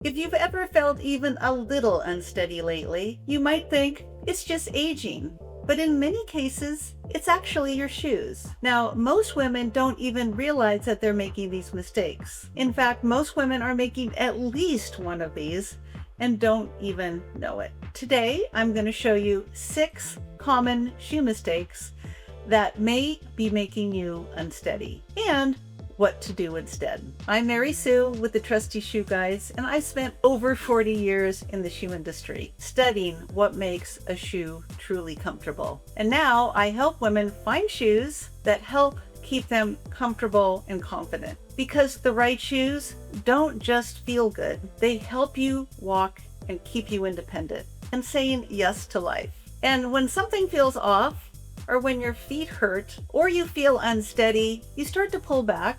If you've ever felt even a little unsteady lately, you might think it's just aging. But in many cases, it's actually your shoes. Now, most women don't even realize that they're making these mistakes. In fact, most women are making at least one of these and don't even know it. Today, I'm going to show you 6 common shoe mistakes that may be making you unsteady and what to do instead. I'm Mary Sue with the Trusty Shoe Guys, and I spent over 40 years in the shoe industry studying what makes a shoe truly comfortable. And now I help women find shoes that help keep them comfortable and confident. Because the right shoes don't just feel good, they help you walk and keep you independent and saying yes to life. And when something feels off, or when your feet hurt, or you feel unsteady, you start to pull back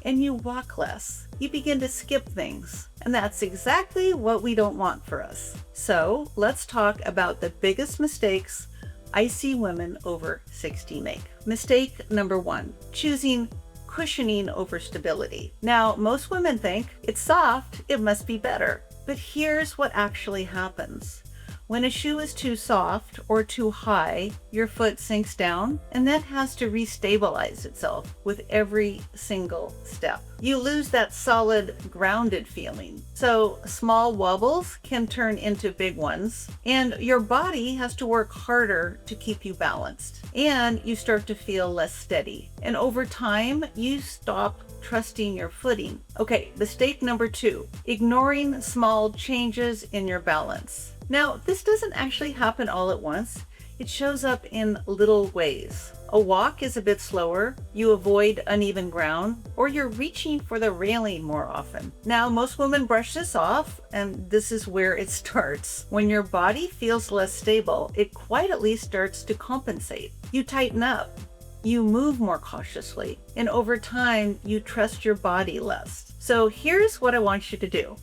and you walk less. You begin to skip things. And that's exactly what we don't want for us. So let's talk about the biggest mistakes I see women over 60 make. Mistake number 1, choosing cushioning over stability. Now, most women think it's soft, it must be better. But here's what actually happens. When a shoe is too soft or too high, your foot sinks down and then has to restabilize itself with every single step. You lose that solid, grounded feeling. So small wobbles can turn into big ones, and your body has to work harder to keep you balanced, and you start to feel less steady. And over time, you stop trusting your footing. Okay, mistake number 2, ignoring small changes in your balance. Now, this doesn't actually happen all at once. It shows up in little ways. A walk is a bit slower, you avoid uneven ground, or you're reaching for the railing more often. Now, most women brush this off, and this is where it starts. When your body feels less stable, it quietly starts to compensate. You tighten up, you move more cautiously, and over time, you trust your body less. So here's what I want you to do.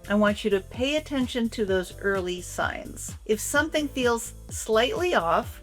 I want you to pay attention to those early signs. If something feels slightly off,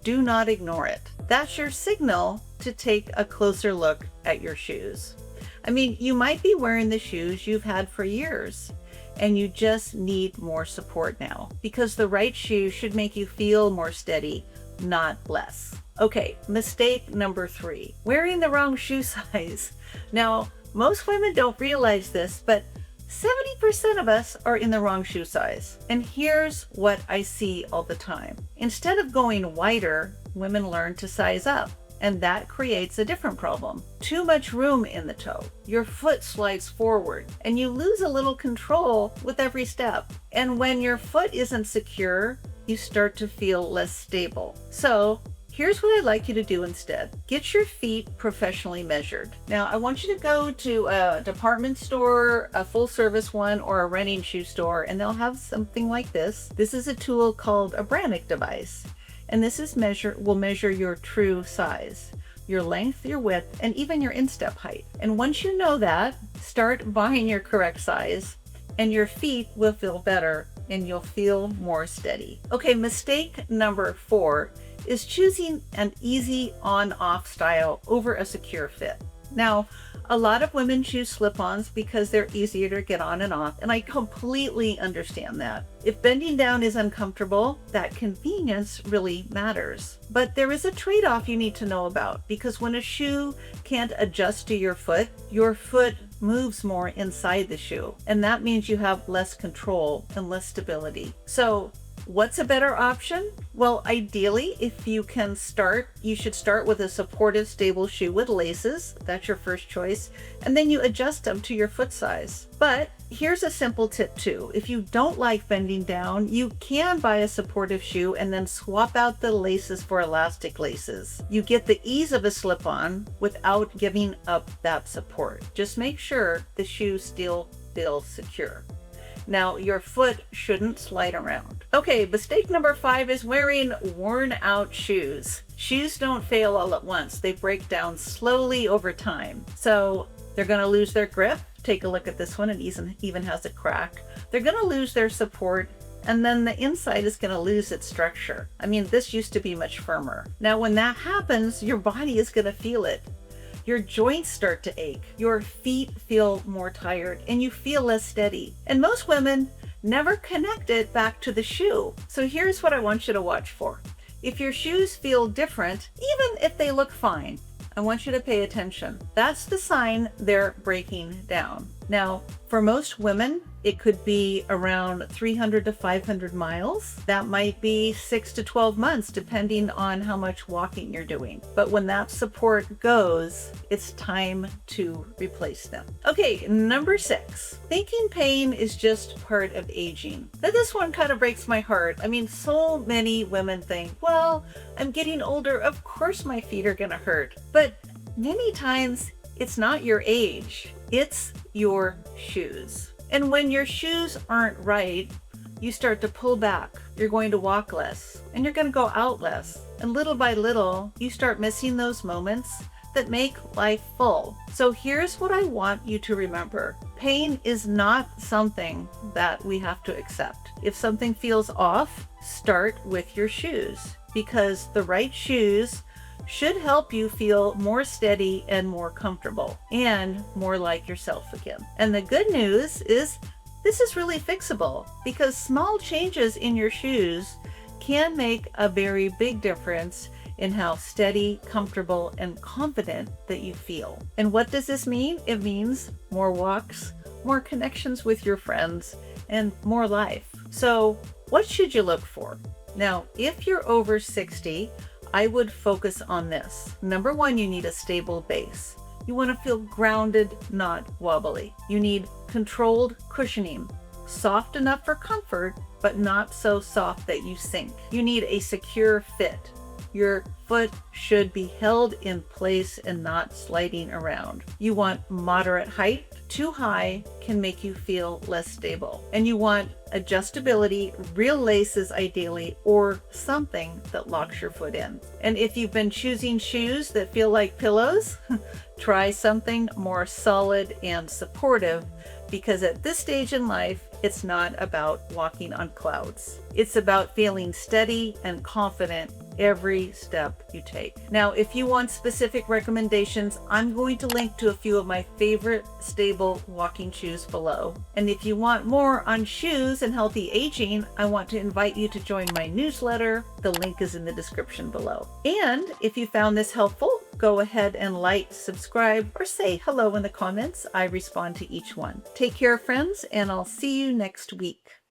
do not ignore it. That's your signal to take a closer look at your shoes. I mean, you might be wearing the shoes you've had for years, and you just need more support now, because the right shoe should make you feel more steady, not less. Okay, mistake number 3, wearing the wrong shoe size. Now, most women don't realize this, but 70% of us are in the wrong shoe size. And here's what I see all the time. Instead of going wider, women learn to size up. And that creates a different problem. Too much room in the toe. Your foot slides forward and you lose a little control with every step. And when your foot isn't secure, you start to feel less stable. So here's what I'd like you to do instead. Get your feet professionally measured. Now, I want you to go to a department store, a full service one, or a running shoe store, and they'll have something like this. This is a tool called a Brannick device. And this is will measure your true size, your length, your width, and even your instep height. And once you know that, start buying your correct size, and your feet will feel better and you'll feel more steady. Okay, mistake number 4 is choosing an easy on-off style over a secure fit. Now, a lot of women choose slip-ons because they're easier to get on and off, and I completely understand that. If bending down is uncomfortable, that convenience really matters. But there is a trade-off you need to know about, because when a shoe can't adjust to your foot moves more inside the shoe, and that means you have less control and less stability. So what's a better option? Well, ideally, if you can you should start with a supportive, stable shoe with laces. That's your first choice. And then you adjust them to your foot size. But here's a simple tip too. If you don't like bending down, you can buy a supportive shoe and then swap out the laces for elastic laces. You get the ease of a slip-on without giving up that support. Just make sure the shoe still feels secure. Now, your foot shouldn't slide around. Okay, mistake number 5 is wearing worn out shoes. Shoes don't fail all at once. They break down slowly over time. So they're gonna lose their grip. Take a look at this one, it even has a crack. They're gonna lose their support, and then the inside is gonna lose its structure. I mean, this used to be much firmer. Now, when that happens, your body is gonna feel it. your joints start to ache, your feet feel more tired, and you feel less steady. And most women never connect it back to the shoe. So here's what I want you to watch for. If your shoes feel different, even if they look fine, I want you to pay attention. That's the sign they're breaking down. Now, for most women, it could be around 300 to 500 miles. That might be 6 to 12 months, depending on how much walking you're doing. But when that support goes, it's time to replace them. Okay, number 6, thinking pain is just part of aging. Now, this one kind of breaks my heart. I mean, so many women think, well, I'm getting older, of course my feet are gonna hurt. But many times, it's not your age, it's your shoes. And when your shoes aren't right, you start to pull back. You're going to walk less and you're going to go out less. And little by little, you start missing those moments that make life full. So here's what I want you to remember. Pain is not something that we have to accept. If something feels off, start with your shoes, because the right shoes should help you feel more steady and more comfortable and more like yourself again. And the good news is this is really fixable, because small changes in your shoes can make a very big difference in how steady, comfortable, and confident that you feel. And what does this mean? It means more walks, more connections with your friends, and more life. So what should you look for? Now, if you're over 60, I would focus on this. Number 1, you need a stable base. You want to feel grounded, not wobbly. You need controlled cushioning, soft enough for comfort, but not so soft that you sink. You need a secure fit. Your foot should be held in place and not sliding around. You want moderate height. Too high can make you feel less stable. And you want adjustability, real laces ideally, or something that locks your foot in. And if you've been choosing shoes that feel like pillows, try something more solid and supportive, because at this stage in life, it's not about walking on clouds. It's about feeling steady and confident every step you take. Now, if you want specific recommendations, I'm going to link to a few of my favorite stable walking shoes below. And if you want more on shoes and healthy aging, I want to invite you to join my newsletter. The link is in the description below. And if you found this helpful, go ahead and like, subscribe, or say hello in the comments. I respond to each one. Take care, friends, and I'll see you next week.